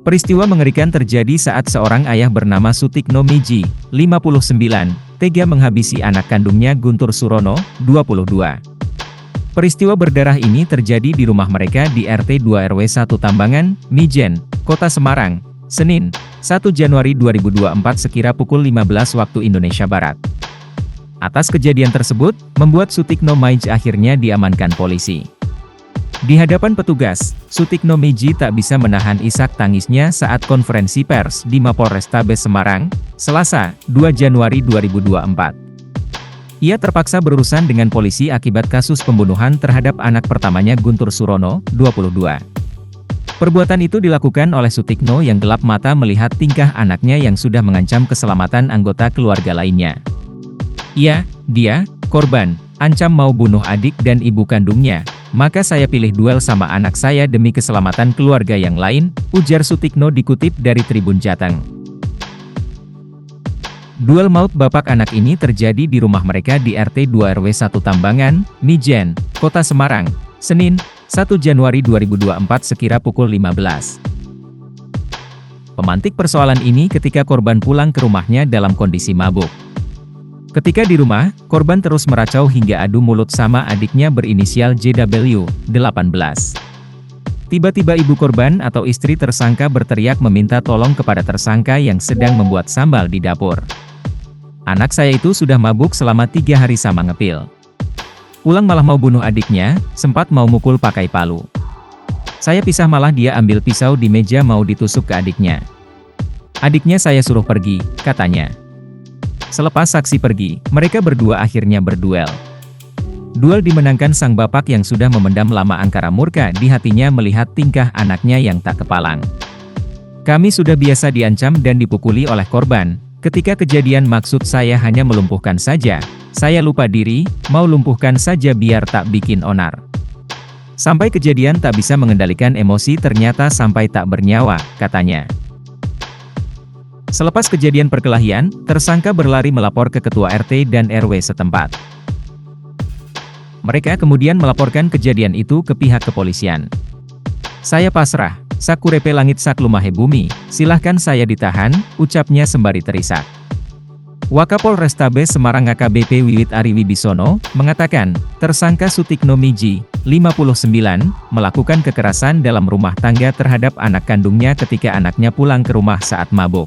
Peristiwa mengerikan terjadi saat seorang ayah bernama Sutikno Miji, 59, tega menghabisi anak kandungnya Guntur Surono, 22. Peristiwa berdarah ini terjadi di rumah mereka di RT 2 RW 1 Tambangan, Mijen, Kota Semarang, Senin, 1 Januari 2024 sekira pukul 15 waktu Indonesia Barat. Atas kejadian tersebut, membuat Sutikno Miji akhirnya diamankan polisi. Di hadapan petugas, Sutikno Miji tak bisa menahan isak tangisnya saat konferensi pers di Mapolrestabes Semarang, Selasa, 2 Januari 2024. Ia terpaksa berurusan dengan polisi akibat kasus pembunuhan terhadap anak pertamanya Guntur Surono, 22. Perbuatan itu dilakukan oleh Sutikno yang gelap mata melihat tingkah anaknya yang sudah mengancam keselamatan anggota keluarga lainnya. Dia, korban, ancam mau bunuh adik dan ibu kandungnya. Maka saya pilih duel sama anak saya demi keselamatan keluarga yang lain, ujar Sutikno dikutip dari Tribun Jateng. Duel maut bapak anak ini terjadi di rumah mereka di RT 2 RW 1 Tambangan, Mijen, Kota Semarang, Senin, 1 Januari 2024 sekira pukul 15. Pemantik persoalan ini ketika korban pulang ke rumahnya dalam kondisi mabuk. Ketika di rumah, korban terus meracau hingga adu mulut sama adiknya berinisial JW, 18. Tiba-tiba ibu korban atau istri tersangka berteriak meminta tolong kepada tersangka yang sedang membuat sambal di dapur. Anak saya itu sudah mabuk selama 3 hari sama ngepil. Pulang malah mau bunuh adiknya, sempat mau mukul pakai palu. Saya pisah malah dia ambil pisau di meja mau ditusuk ke adiknya. Adiknya saya suruh pergi, katanya. Selepas saksi pergi, mereka berdua akhirnya berduel. Duel dimenangkan sang bapak yang sudah memendam lama angkara murka di hatinya melihat tingkah anaknya yang tak kepalang. Kami sudah biasa diancam dan dipukuli oleh korban. Ketika kejadian maksud saya hanya melumpuhkan saja. Saya lupa diri, mau lumpuhkan saja biar tak bikin onar. Sampai kejadian tak bisa mengendalikan emosi ternyata sampai tak bernyawa, katanya. Selepas kejadian perkelahian, tersangka berlari melapor ke ketua RT dan RW setempat. Mereka kemudian melaporkan kejadian itu ke pihak kepolisian. Saya pasrah, sakurepe langit saklumahe bumi, silahkan saya ditahan, ucapnya sembari terisak. Wakapolrestabes Semarang AKBP Wiwit Ari Wibisono, mengatakan, tersangka Sutikno Miji, 59, melakukan kekerasan dalam rumah tangga terhadap anak kandungnya ketika anaknya pulang ke rumah saat mabuk.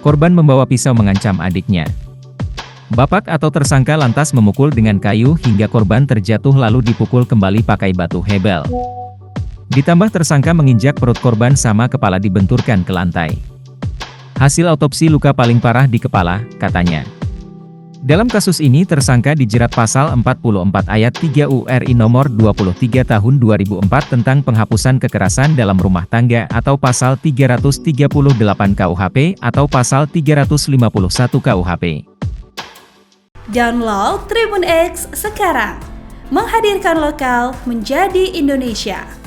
Korban membawa pisau mengancam adiknya. Bapak atau tersangka lantas memukul dengan kayu hingga korban terjatuh lalu dipukul kembali pakai batu hebel. Ditambah tersangka menginjak perut korban sama kepala dibenturkan ke lantai. Hasil autopsi luka paling parah di kepala, katanya. Dalam kasus ini tersangka dijerat pasal 44 ayat 3 URI nomor 23 tahun 2004 tentang penghapusan kekerasan dalam rumah tangga atau pasal 338 KUHP atau pasal 351 KUHP. Download Tribun X sekarang, menghadirkan lokal menjadi Indonesia.